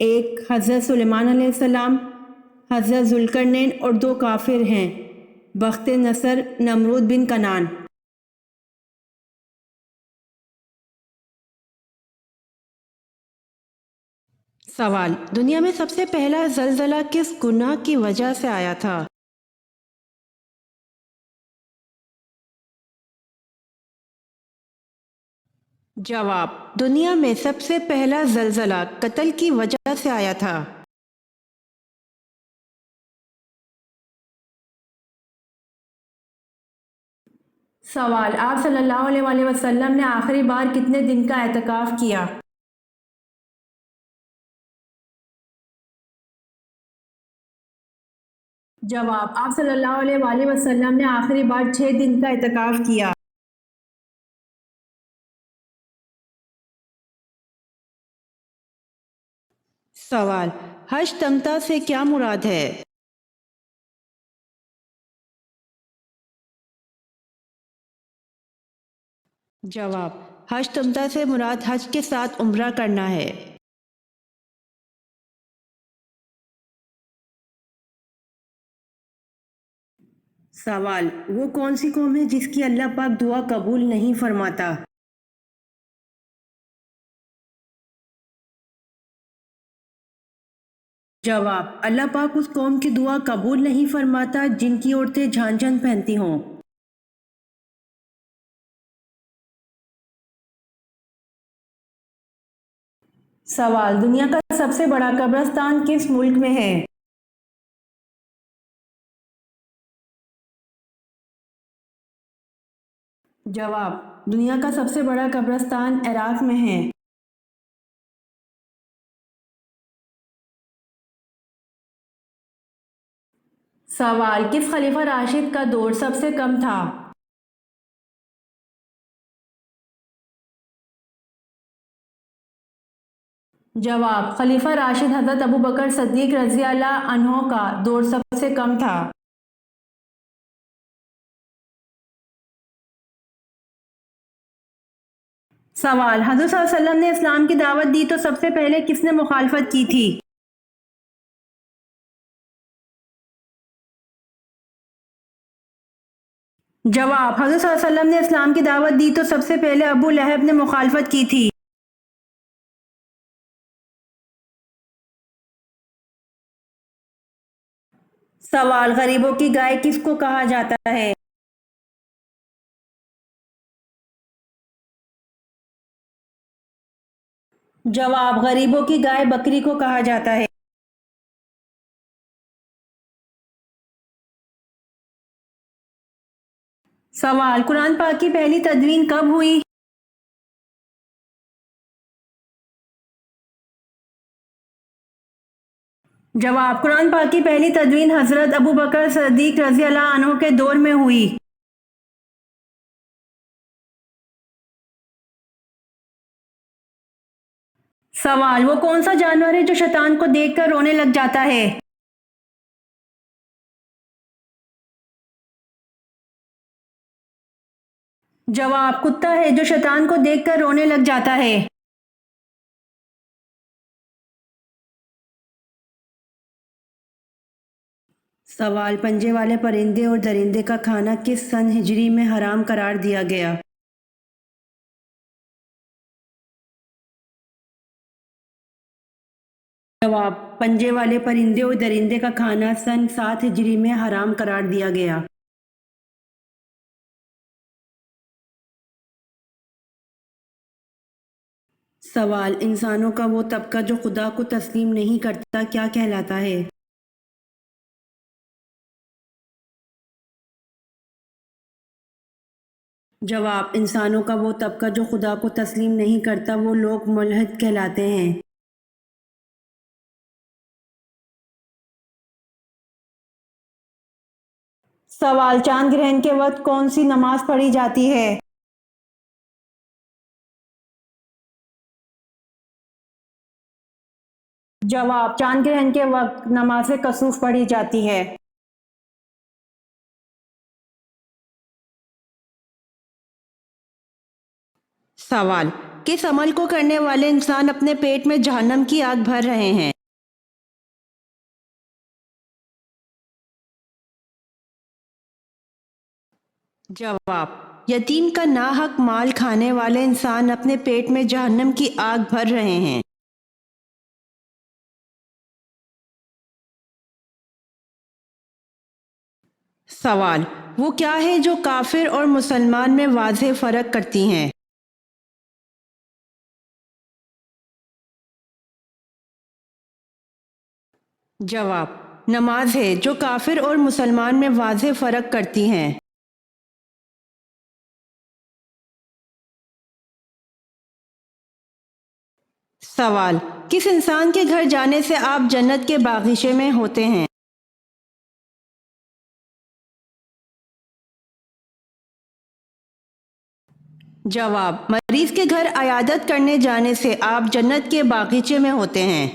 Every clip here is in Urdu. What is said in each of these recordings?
ایک حضرت سلیمان علیہ السلام، حضرت ذوالقرنین اور دو کافر ہیں، بخت نصر، نمرود بن کنعان۔ سوال: دنیا میں سب سے پہلا زلزلہ کس گناہ کی وجہ سے آیا تھا؟ جواب: دنیا میں سب سے پہلا زلزلہ قتل کی وجہ سے آیا تھا۔ سوال: آپ صلی اللہ علیہ وآلہ وسلم نے آخری بار کتنے دن کا اعتکاف کیا؟ جواب: آپ صلی اللہ علیہ وآلہ وسلم نے آخری بار 6 دن کا اعتکاف کیا۔ سوال: حج تمتع سے کیا مراد ہے؟ جواب: حج تمتع سے مراد حج کے ساتھ عمرہ کرنا ہے۔ سوال: وہ کون سی قوم ہے جس کی اللہ پاک دعا قبول نہیں فرماتا؟ جواب: اللہ پاک اس قوم کی دعا قبول نہیں فرماتا جن کی عورتیں جھانجھن پہنتی ہوں۔ سوال: دنیا کا سب سے بڑا قبرستان کس ملک میں ہے؟ جواب: دنیا کا سب سے بڑا قبرستان عراق میں ہے۔ سوال: کس خلیفہ راشد کا دور سب سے کم تھا؟ جواب: خلیفہ راشد حضرت ابوبکر صدیق رضی اللہ عنہ کا دور سب سے کم تھا۔ سوال: حضرت صلی اللہ علیہ وسلم نے اسلام کی دعوت دی تو سب سے پہلے کس نے مخالفت کی تھی؟ جواب: حضرت صلی اللہ علیہ وسلم نے اسلام کی دعوت دی تو سب سے پہلے ابو لہب نے مخالفت کی تھی۔ سوال: غریبوں کی گائے کس کو کہا جاتا ہے؟ جواب: غریبوں کی گائے بکری کو کہا جاتا ہے۔ سوال: قرآن پاک کی پہلی تدوین کب ہوئی؟ جواب: قرآن پاک کی پہلی تدوین حضرت ابوبکر صدیق رضی اللہ عنہ کے دور میں ہوئی۔ سوال: وہ کون سا جانور ہے جو شیطان کو دیکھ کر رونے لگ جاتا ہے؟ جواب: کتا ہے جو شیطان کو دیکھ کر رونے لگ جاتا ہے۔ سوال: پنجے والے پرندے اور درندے کا کھانا کس سن ہجری میں حرام قرار دیا گیا؟ جواب: پنجے والے پرندے اور درندے کا کھانا سن 7 ہجری میں حرام قرار دیا گیا۔ سوال: انسانوں کا وہ طبقہ جو خدا کو تسلیم نہیں کرتا کیا کہلاتا ہے؟ جواب: انسانوں کا وہ طبقہ جو خدا کو تسلیم نہیں کرتا وہ لوگ ملحد کہلاتے ہیں۔ سوال: چاند گرہن کے وقت کون سی نماز پڑھی جاتی ہے؟ جواب: چاند گرہن کے وقت نماز کسوف پڑھی جاتی ہے۔ سوال: کس عمل کو کرنے والے انسان اپنے پیٹ میں جہنم کی آگ بھر رہے ہیں؟ جواب: یتیم کا ناحق مال کھانے والے انسان اپنے پیٹ میں جہنم کی آگ بھر رہے ہیں۔ سوال: وہ کیا ہے جو کافر اور مسلمان میں واضح فرق کرتی ہیں؟ جواب: نماز ہے جو کافر اور مسلمان میں واضح فرق کرتی ہیں۔ سوال: کس انسان کے گھر جانے سے آپ جنت کے باغیچے میں ہوتے ہیں؟ جواب: مریض کے گھر عیادت کرنے جانے سے آپ جنت کے باغیچے میں ہوتے ہیں۔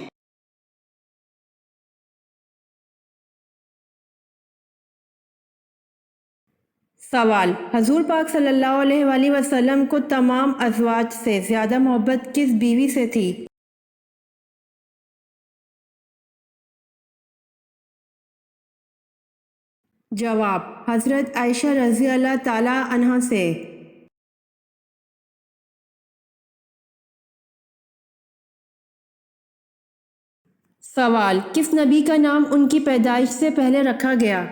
سوال: حضور پاک صلی اللہ علیہ وآلہ وسلم کو تمام ازواج سے زیادہ محبت کس بیوی سے تھی؟ جواب: حضرت عائشہ رضی اللہ تعالی عنہا سے۔ سوال: کس نبی کا نام ان کی پیدائش سے پہلے رکھا گیا؟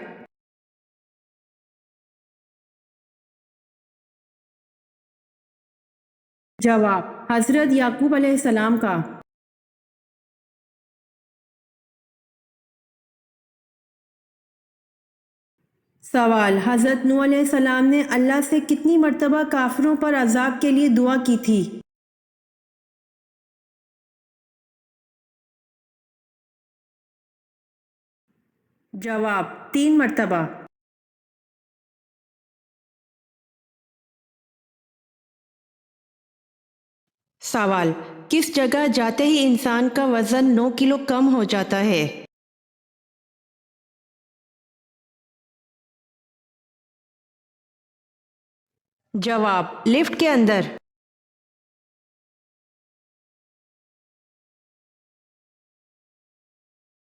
جواب: حضرت یعقوب علیہ السلام کا۔ سوال: حضرت نوح علیہ السلام نے اللہ سے کتنی مرتبہ کافروں پر عذاب کے لیے دعا کی تھی؟ جواب: 3 مرتبہ۔ سوال: کس جگہ جاتے ہی انسان کا وزن 9 کلو کم ہو جاتا ہے؟ جواب: لفٹ کے اندر۔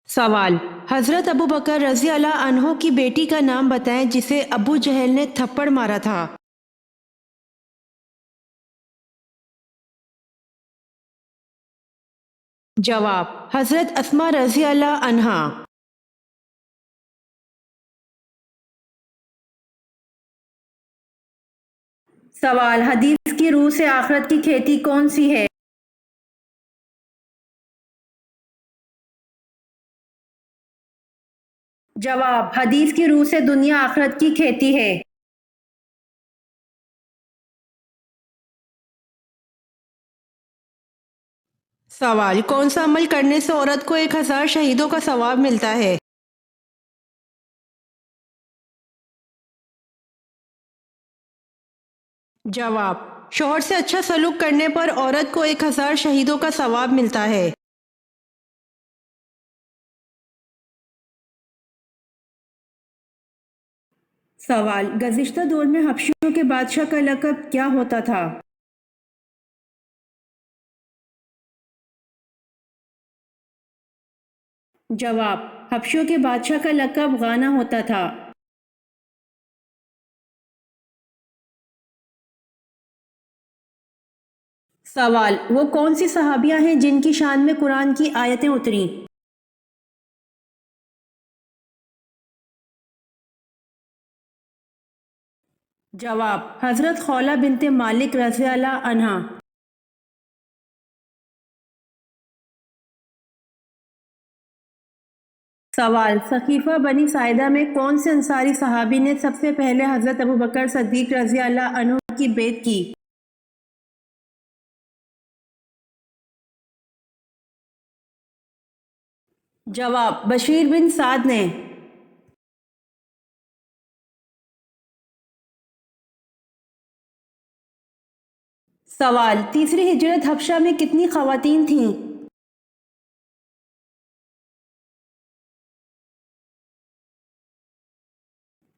سوال: حضرت ابو بکر رضی اللہ عنہ کی بیٹی کا نام بتائیں جسے ابو جہل نے تھپڑ مارا تھا۔ جواب: حضرت اسماء رضی اللہ عنہا۔ سوال: حدیث کی روح سے آخرت کی کھیتی کون سی ہے؟ جواب: حدیث کی روح سے دنیا آخرت کی کھیتی ہے۔ سوال: کون سا عمل کرنے سے عورت کو 1000 شہیدوں کا ثواب ملتا ہے؟ جواب: شوہر سے اچھا سلوک کرنے پر عورت کو 1000 شہیدوں کا ثواب ملتا ہے۔ سوال: گزشتہ دور میں حبشیوں کے بادشاہ کا لقب کیا ہوتا تھا؟ جواب: حبشیوں کے بادشاہ کا لقب غانا ہوتا تھا۔ سوال: وہ کون سی صحابیاں ہیں جن کی شان میں قرآن کی آیتیں اتریں؟ جواب: حضرت خولہ بنت مالک رضی اللہ عنہا۔ سوال: ثقیفہ بنی ساعدہ میں کون سے انصاری صحابی نے سب سے پہلے حضرت ابوبکر صدیق رضی اللہ عنہ کی بیعت کی؟ جواب: بشیر بن سعد نے۔ سوال: تیسری ہجرت حبشہ میں کتنی خواتین تھیں؟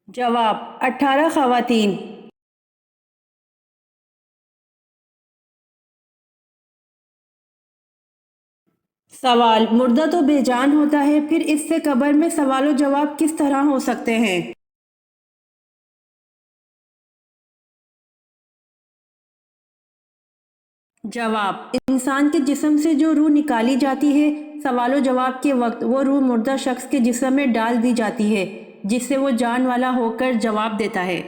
جواب: 18 خواتین۔ سوال: مردہ تو بے جان ہوتا ہے، پھر اس سے قبر میں سوال و جواب کس طرح ہو سکتے ہیں؟ جواب: انسان کے جسم سے جو روح نکالی جاتی ہے، سوال و جواب کے وقت وہ روح مردہ شخص کے جسم میں ڈال دی جاتی ہے، جس سے وہ جان والا ہو کر جواب دیتا ہے۔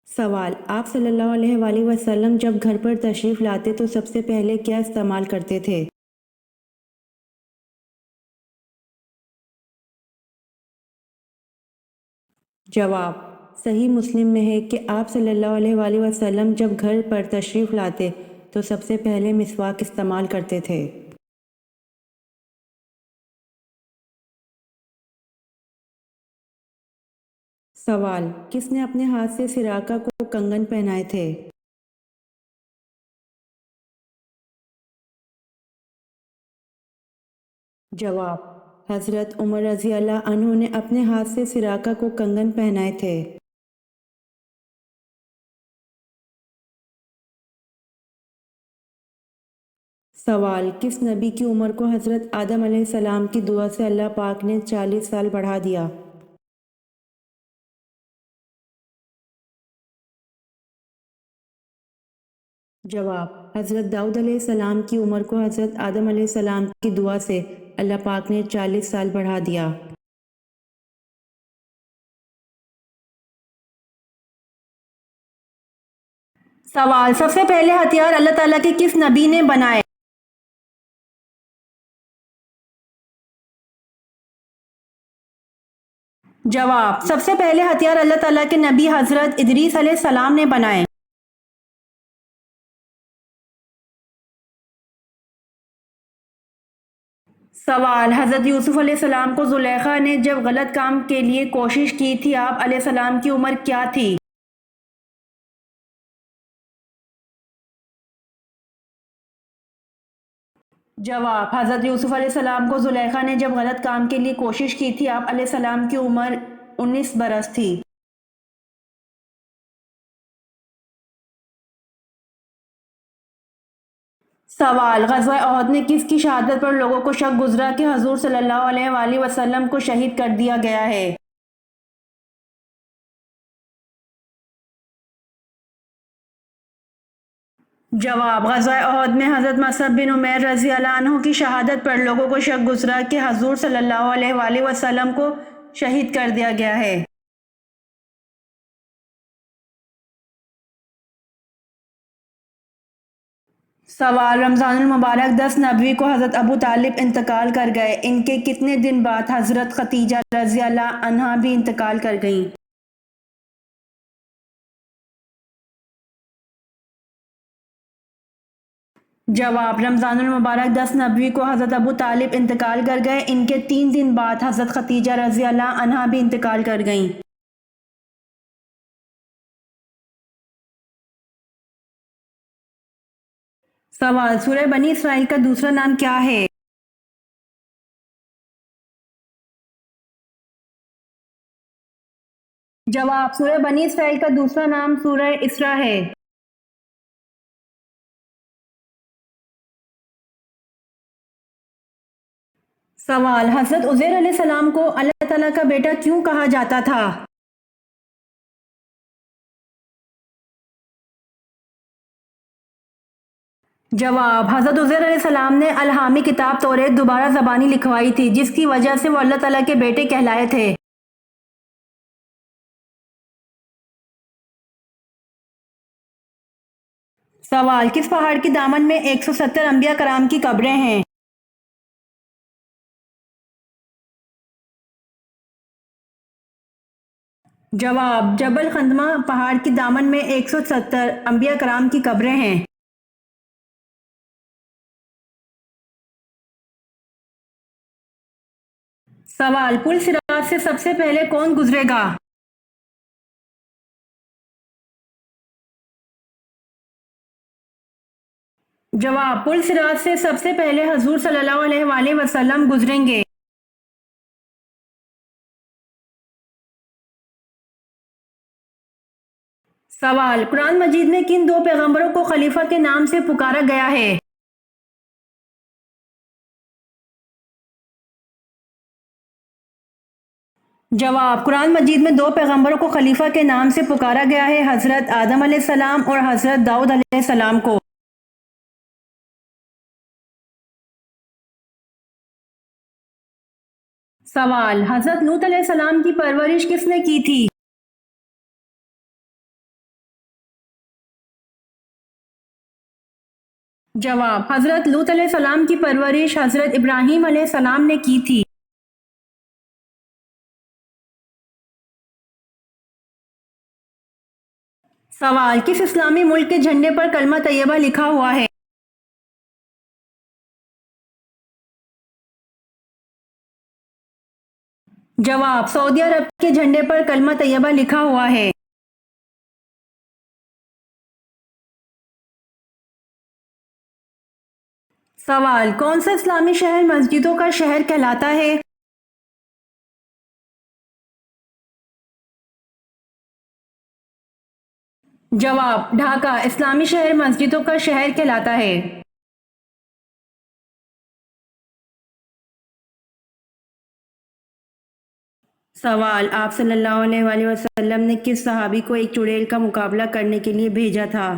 سوال: آپ صلی اللہ علیہ وآلہ وسلم جب گھر پر تشریف لاتے تو سب سے پہلے کیا استعمال کرتے تھے؟ جواب: صحیح مسلم میں ہے کہ آپ صلی اللہ علیہ وآلہ وسلم جب گھر پر تشریف لاتے تو سب سے پہلے مسواک استعمال کرتے تھے۔ سوال: کس نے اپنے ہاتھ سے سراقہ کو کنگن پہنائے تھے؟ جواب: حضرت عمر رضی اللہ عنہ نے اپنے ہاتھ سے سراقہ کو کنگن پہنائے تھے۔ سوال: کس نبی کی عمر کو حضرت آدم علیہ السلام کی دعا سے اللہ پاک نے 40 سال بڑھا دیا؟ جواب: حضرت داؤد علیہ السلام کی عمر کو حضرت آدم علیہ السلام کی دعا سے اللہ پاک نے 40 سال بڑھا دیا۔ سوال: سب سے پہلے ہتھیار اللہ تعالیٰ کے کس نبی نے بنائے؟ جواب: سب سے پہلے ہتھیار اللہ تعالیٰ کے نبی حضرت ادریس علیہ السلام نے بنائے۔ سوال: حضرت یوسف علیہ السلام کو زلیخا نے جب غلط کام کے لیے کوشش کی تھی، آپ علیہ السلام کی عمر کیا تھی؟ جواب: حضرت یوسف علیہ السلام کو زلیخا نے جب غلط کام کے لیے کوشش کی تھی، آپ علیہ السلام کی عمر 19 برس تھی۔ سوال: غزوہ احد میں کس کی شہادت پر لوگوں کو شک گزرا کہ حضور صلی اللہ علیہ وآلہ وسلم کو شہید کر دیا گیا ہے؟ جواب: غزوہ احد میں حضرت مصعب بن عمیر رضی اللہ عنہ کی شہادت پر لوگوں کو شک گزرا کہ حضور صلی اللہ علیہ وآلہ وسلم کو شہید کر دیا گیا ہے۔ سوال: رمضان المبارک 10 نبوی کو حضرت ابو طالب انتقال کر گئے، ان کے کتنے دن بعد حضرت خدیجہ رضی اللہ عنہا بھی انتقال کر گئیں؟ جواب: رمضان المبارک 10 نبوی کو حضرت ابو طالب انتقال کر گئے، ان کے 3 دن بعد حضرت خدیجہ رضی اللہ عنہا بھی انتقال کر گئیں۔ سوال: سورہ بنی اسرائیل کا دوسرا نام کیا ہے؟ جواب: سورہ بنی اسرائیل کا دوسرا نام سورہ اسراء ہے۔ سوال: حضرت عزیر علیہ السلام کو اللہ تعالیٰ کا بیٹا کیوں کہا جاتا تھا؟ جواب: حضرت عزیر علیہ السلام نے الہامی کتاب توریت دوبارہ زبانی لکھوائی تھی، جس کی وجہ سے وہ اللہ تعالیٰ کے بیٹے کہلائے تھے۔ سوال: کس پہاڑ کی دامن میں 170 انبیاء کرام کی قبریں ہیں؟ جواب: جبل خندمہ پہاڑ کی دامن میں 170 انبیاء کرام کی قبریں ہیں۔ سوال: پل صراط سے سب سے پہلے کون گزرے گا؟ جواب: پل صراط سے سب سے پہلے حضور صلی اللہ علیہ وآلہ وسلم گزریں گے۔ سوال، قرآن مجید میں کن دو پیغمبروں کو خلیفہ کے نام سے پکارا گیا ہے؟ جواب، قرآن مجید میں دو پیغمبروں کو خلیفہ کے نام سے پکارا گیا ہے، حضرت آدم علیہ السلام اور حضرت داؤد علیہ السلام کو۔ سوال، حضرت لوط علیہ السلام کی پرورش کس نے کی تھی؟ جواب، حضرت لوط علیہ السلام کی پرورش حضرت ابراہیم علیہ السلام نے کی تھی۔ سوال، کس اسلامی ملک کے جھنڈے پر کلمہ طیبہ لکھا ہوا ہے؟ جواب، سعودی عرب کے جھنڈے پر کلمہ طیبہ لکھا ہوا ہے۔ سوال، کون سا اسلامی شہر مسجدوں کا شہر کہلاتا ہے؟ جواب، ڈھاکہ اسلامی شہر مسجدوں کا شہر کہلاتا ہے۔ سوال، آپ صلی اللہ علیہ وآلہ وسلم نے کس صحابی کو ایک چڑیل کا مقابلہ کرنے کے لیے بھیجا تھا؟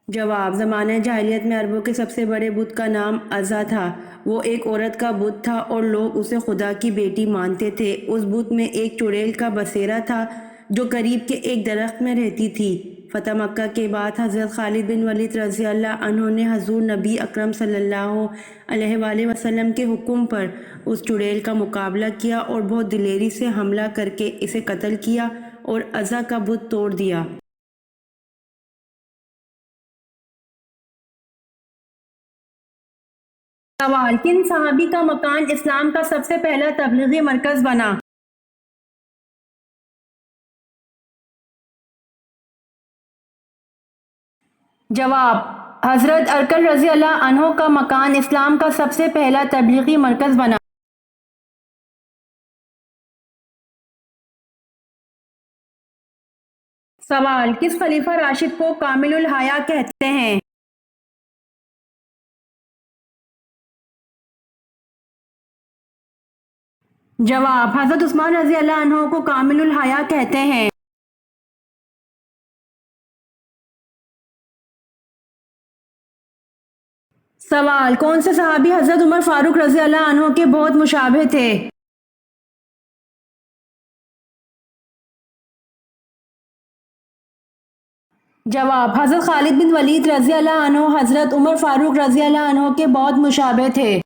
جواب، زمانہ جاہلیت میں عربوں کے سب سے بڑے بت کا نام عزا تھا۔ وہ ایک عورت کا بت تھا اور لوگ اسے خدا کی بیٹی مانتے تھے۔ اس بت میں ایک چڑیل کا بسیرا تھا جو قریب کے ایک درخت میں رہتی تھی۔ فتح مکہ کے بعد حضرت خالد بن ولید رضی اللہ عنہ نے حضور نبی اکرم صلی اللہ علیہ وآلہ وسلم کے حکم پر اس چڑیل کا مقابلہ کیا اور بہت دلیری سے حملہ کر کے اسے قتل کیا اور عزا کا بت توڑ دیا۔ سوال، کن صحابی کا مکان اسلام کا سب سے پہلا تبلیغی مرکز بنا؟ جواب، حضرت ارکل رضی اللہ عنہ کا مکان اسلام کا سب سے پہلا تبلیغی مرکز بنا۔ سوال، کس خلیفہ راشد کو کامل الحیا کہتے ہیں؟ جواب، حضرت عثمان رضی اللہ عنہ کو کامل الحیا کہتے ہیں۔ سوال، کون سے صحابی حضرت عمر فاروق رضی اللہ عنہ کے بہت مشابہ تھے؟ جواب، حضرت خالد بن ولید رضی اللہ عنہ حضرت عمر فاروق رضی اللہ عنہ کے بہت مشابہ تھے۔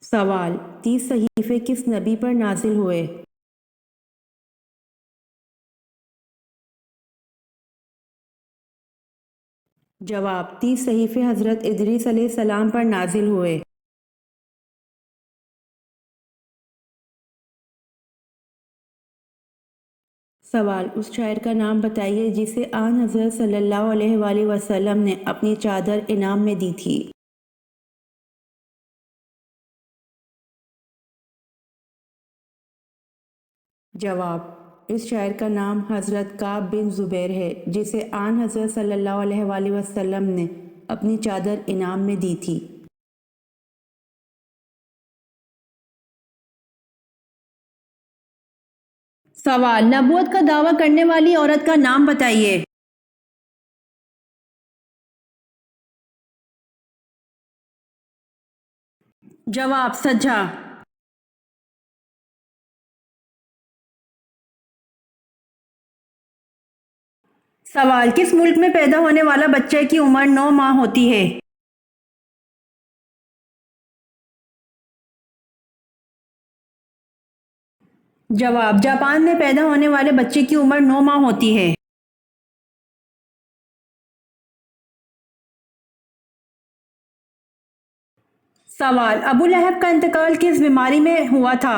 سوال، 30 صحیفے کس نبی پر نازل ہوئے؟ جواب، 30 صحیفے حضرت ادریس علیہ السلام پر نازل ہوئے۔ سوال، اس شاعر کا نام بتائیے جسے آن حضرت صلی اللہ علیہ وآلہ وسلم نے اپنی چادر انعام میں دی تھی۔ جواب، اس شاعر کا نام حضرت کعب بن زبیر ہے جسے آن حضرت صلی اللہ علیہ وآلہ وسلم نے اپنی چادر انعام میں دی تھی۔ سوال، نبوت کا دعویٰ کرنے والی عورت کا نام بتائیے۔ جواب، سجا۔ سوال، کس ملک میں پیدا ہونے والا بچے کی عمر 9 ماہ ہوتی ہے؟ جواب، جاپان میں پیدا ہونے والے بچے کی عمر 9 ماہ ہوتی ہے۔ سوال، ابو لہب کا انتقال کس بیماری میں ہوا تھا؟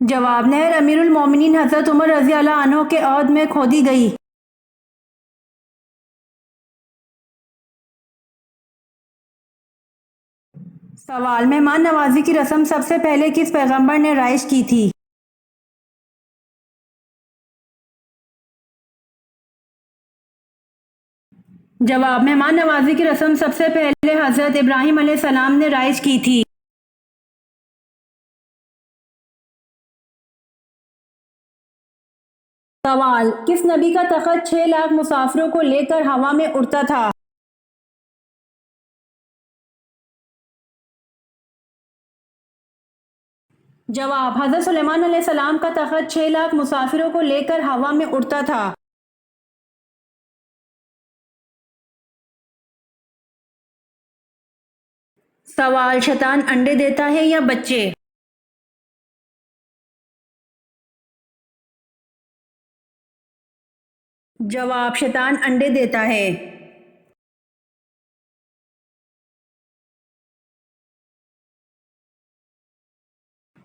جواب: نہر امیر المومنین حضرت عمر رضی اللہ عنہ کے عہد میں کھودی گئی۔ سوال: مہمان نوازی کی رسم سب سے پہلے کس پیغمبر نے رائج کی تھی؟ جواب: مہمان نوازی کی رسم سب سے پہلے حضرت ابراہیم علیہ السلام نے رائج کی تھی۔ سوال: کس نبی کا تخت 6 لاکھ مسافروں کو لے کر ہوا میں اڑتا تھا؟ جواب: حضرت سلیمان علیہ السلام کا تخت 6 لاکھ مسافروں کو لے کر ہوا میں اڑتا تھا۔ سوال: شیطان انڈے دیتا ہے یا بچے؟ جواب: شیطان انڈے دیتا ہے۔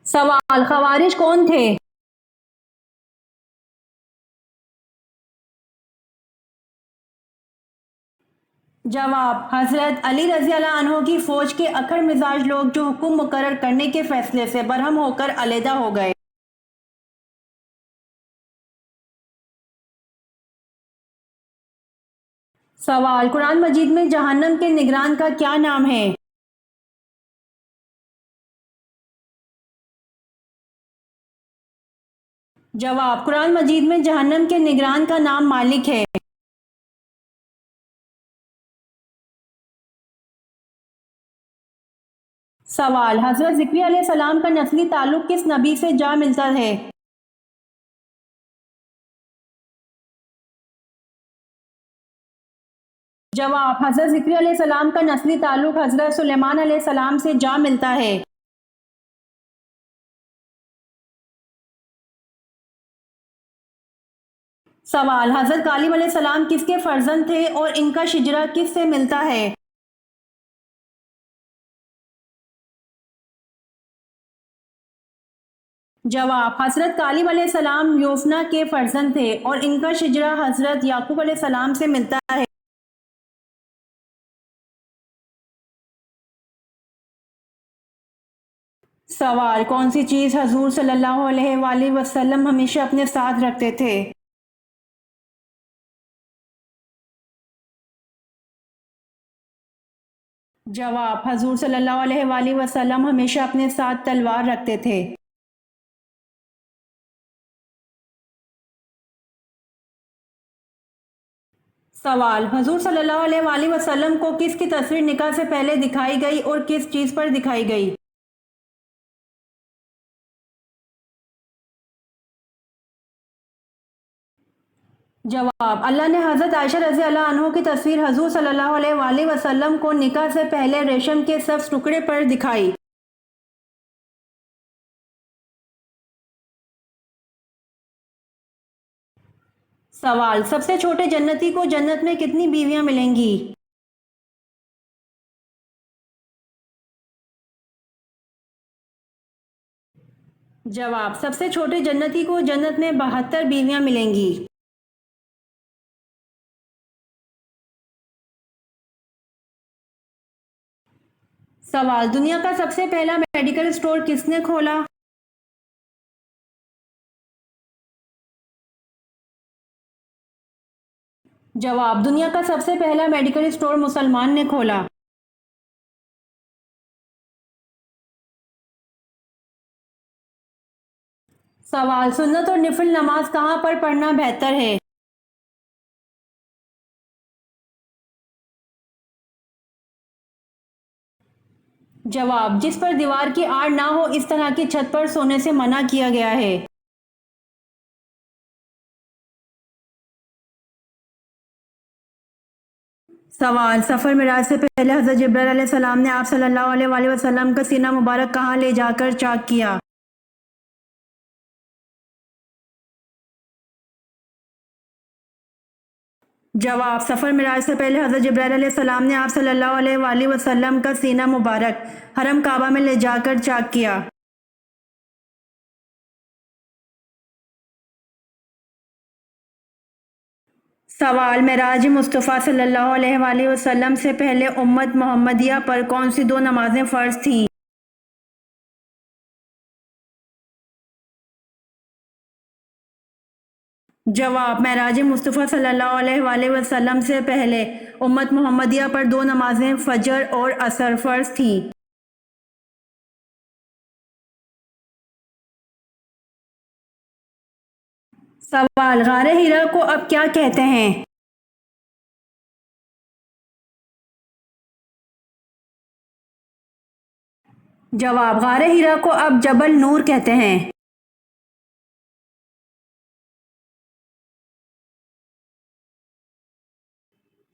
سوال: خوارج کون تھے؟ جواب: حضرت علی رضی اللہ عنہ کی فوج کے اکڑ مزاج لوگ جو حکم مقرر کرنے کے فیصلے سے برہم ہو کر علیحدہ ہو گئے۔ سوال: قرآن مجید میں جہنم کے نگران کا کیا نام ہے؟ جواب: قرآن مجید میں جہنم کے نگران کا نام مالک ہے۔ سوال: حضرت ذکری علیہ السلام کا نسلی تعلق کس نبی سے جا ملتا ہے؟ جواب: حضرت ذکری علیہ السلام کا نسلی تعلق حضرت سلیمان علیہ السلام سے جا ملتا ہے۔ سوال: حضرت کالب علیہ السلام کس کے فرزند تھے اور ان کا شجرہ کس سے ملتا ہے؟ جواب: حضرت کالب علیہ السلام یوفنا کے فرزند تھے اور ان کا شجرہ حضرت یعقوب علیہ السلام سے ملتا ہے۔ سوال: کون سی چیز حضور صلی اللہ علیہ وآلہ وسلم ہمیشہ اپنے ساتھ رکھتے تھے؟ جواب: حضور صلی اللہ علیہ وآلہ وسلم ہمیشہ اپنے ساتھ تلوار رکھتے تھے۔ سوال: حضور صلی اللہ علیہ وآلہ وسلم کو کس کی تصویر نکاح سے پہلے دکھائی گئی اور کس چیز پر دکھائی گئی؟ جواب: اللہ نے حضرت عائشہ رضی اللہ عنہ کی تصویر حضور صلی اللہ علیہ وآلہ وسلم کو نکاح سے پہلے ریشم کے سبز ٹکڑے پر دکھائی۔ سوال: سب سے چھوٹے جنتی کو جنت میں کتنی بیویاں ملیں گی؟ جواب: سب سے چھوٹے جنتی کو جنت میں 72 بیویاں ملیں گی۔ سوال: دنیا کا سب سے پہلا میڈیکل اسٹور کس نے کھولا؟ جواب: دنیا کا سب سے پہلا میڈیکل اسٹور مسلمان نے کھولا۔ سوال: سنت اور نفل نماز کہاں پر پڑھنا بہتر ہے؟ جواب: جس پر دیوار کی آڑ نہ ہو اس طرح کی چھت پر سونے سے منع کیا گیا ہے۔ سوال: سفر معراج سے پہلے حضرت جبرائیل علیہ السلام نے آپ صلی اللہ علیہ وآلہ وسلم کا سینہ مبارک کہاں لے جا کر چاک کیا؟ جواب: سفر معراج سے پہلے حضرت جبرائیل علیہ السلام نے آپ صلی اللہ علیہ وآلہ وسلم کا سینہ مبارک حرم کعبہ میں لے جا کر چاک کیا۔ سوال: معراج مصطفیٰ صلی اللہ علیہ وآلہ وسلم سے پہلے امت محمدیہ پر کون سی دو نمازیں فرض تھیں؟ جواب: معراج مصطفیٰ صلی اللہ علیہ وآلہ وسلم سے پہلے امت محمدیہ پر دو نمازیں فجر اور عصر فرض تھیں۔ سوال: غار حرا کو اب کیا کہتے ہیں؟ جواب: غار حرا کو اب جبل نور کہتے ہیں۔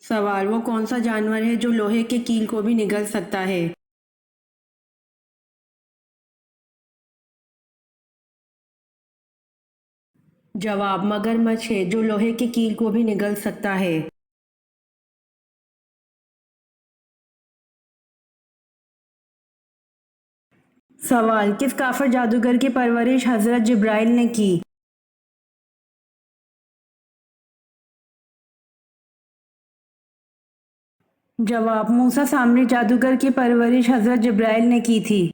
سوال: وہ کون سا جانور ہے جو لوہے کے کیل کو بھی نگل سکتا ہے؟ جواب: مگرمچھ ہے جو لوہے کے کیل کو بھی نگل سکتا ہے۔ سوال: کس کافر جادوگر کی پرورش حضرت جبرائیل نے کی؟ جواب: موسیٰ سامری جادوگر کی پرورش حضرت جبرائیل نے کی تھی۔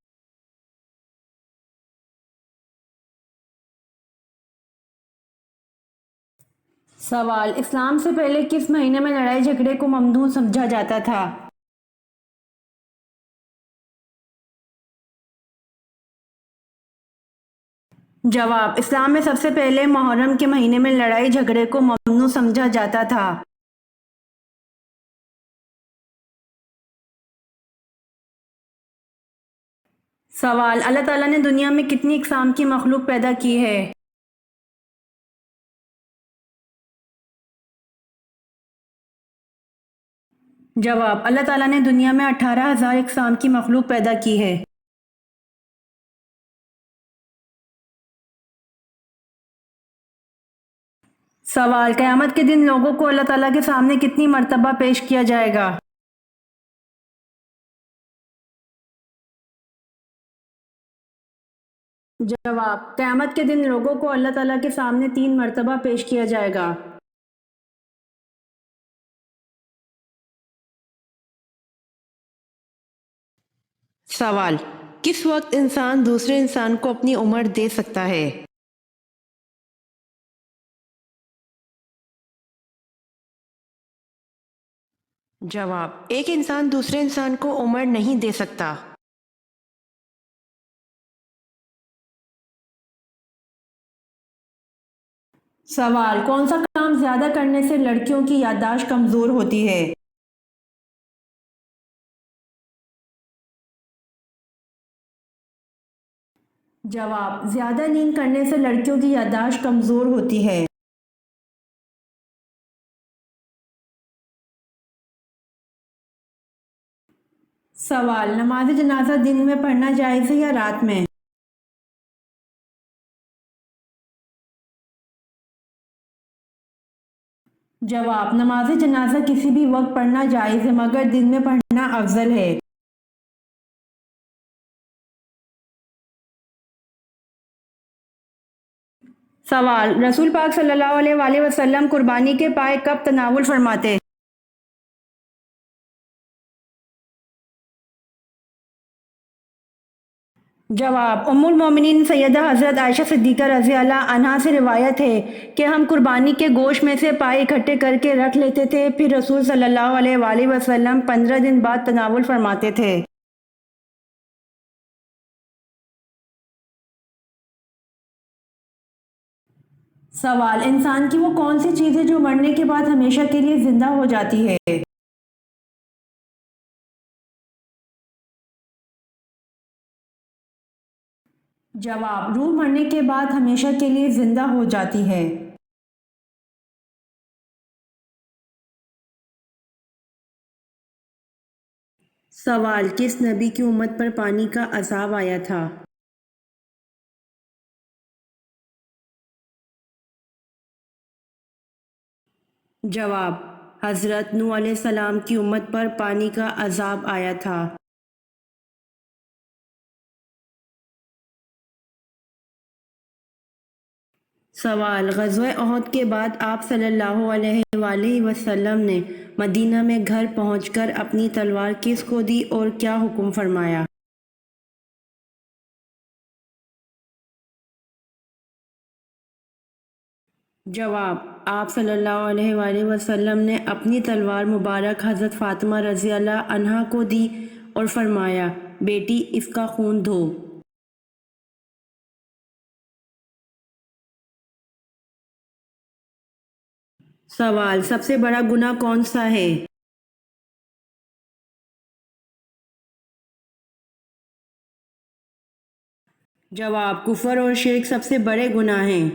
سوال: اسلام سے پہلے کس مہینے میں لڑائی جھگڑے کو ممنوع سمجھا جاتا تھا؟ جواب: اسلام میں سب سے پہلے محرم کے مہینے میں لڑائی جھگڑے کو ممنوع سمجھا جاتا تھا۔ سوال: اللہ تعالیٰ نے دنیا میں کتنی اقسام کی مخلوق پیدا کی ہے؟ جواب: اللہ تعالیٰ نے دنیا میں 18,000 اقسام کی مخلوق پیدا کی ہے۔ سوال: قیامت کے دن لوگوں کو اللہ تعالیٰ کے سامنے کتنی مرتبہ پیش کیا جائے گا؟ جواب: قیامت کے دن لوگوں کو اللہ تعالیٰ کے سامنے 3 مرتبہ پیش کیا جائے گا۔ سوال: کس وقت انسان دوسرے انسان کو اپنی عمر دے سکتا ہے؟ جواب: ایک انسان دوسرے انسان کو عمر نہیں دے سکتا۔ سوال: کون سا کام زیادہ کرنے سے لڑکیوں کی یادداشت کمزور ہوتی ہے؟ جواب: زیادہ نیند کرنے سے لڑکیوں کی یادداشت کمزور ہوتی ہے۔ سوال: نماز جنازہ دن میں پڑھنا جائز ہے یا رات میں؟ جواب: نماز جنازہ کسی بھی وقت پڑھنا جائز ہے مگر دن میں پڑھنا افضل ہے۔ سوال: رسول پاک صلی اللہ علیہ وآلہ وسلم قربانی کے پائے کب تناول فرماتے؟ جواب: ام المومنین سیدہ حضرت عائشہ صدیقہ رضی اللہ عنہا سے روایت ہے کہ ہم قربانی کے گوشت میں سے پائے اکٹھے کر کے رکھ لیتے تھے، پھر رسول صلی اللہ علیہ وآلہ وسلم 15 دن بعد تناول فرماتے تھے۔ سوال: انسان کی وہ کون سی چیز ہے جو مرنے کے بعد ہمیشہ کے لیے زندہ ہو جاتی ہے؟ جواب: روح مرنے کے بعد ہمیشہ کے لیے زندہ ہو جاتی ہے۔ سوال: کس نبی کی امت پر پانی کا عذاب آیا تھا؟ جواب: حضرت نوح علیہ السلام کی امت پر پانی کا عذاب آیا تھا۔ سوال: غزوہ احد کے بعد آپ صلی اللہ علیہ وآلہ وسلم نے مدینہ میں گھر پہنچ کر اپنی تلوار کس کو دی اور کیا حکم فرمایا؟ جواب: آپ صلی اللہ علیہ وآلہ وسلم نے اپنی تلوار مبارک حضرت فاطمہ رضی اللہ عنہا کو دی اور فرمایا، بیٹی اس کا خون دھو۔ سوال: سب سے بڑا گناہ کون سا ہے؟ جواب: کفر اور شرک سب سے بڑے گناہ ہیں۔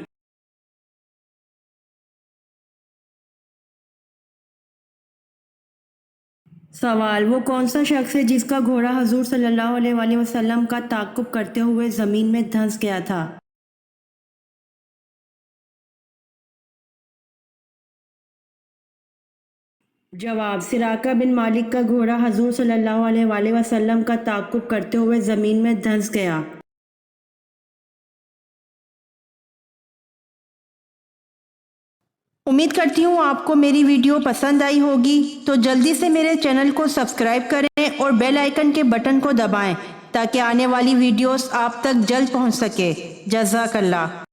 سوال: وہ کون سا شخص ہے جس کا گھوڑا حضور صلی اللہ علیہ وآلہ وسلم کا تعاقب کرتے ہوئے زمین میں دھنس گیا تھا؟ جواب: سراقہ بن مالک کا گھوڑا حضور صلی اللہ علیہ وآلہ وسلم کا تعاقب کرتے ہوئے زمین میں دھنس گیا۔ امید کرتی ہوں آپ کو میری ویڈیو پسند آئی ہوگی، تو جلدی سے میرے چینل کو سبسکرائب کریں اور بیل آئیکن کے بٹن کو دبائیں تاکہ آنے والی ویڈیوز آپ تک جلد پہنچ سکے۔ جزاک اللہ۔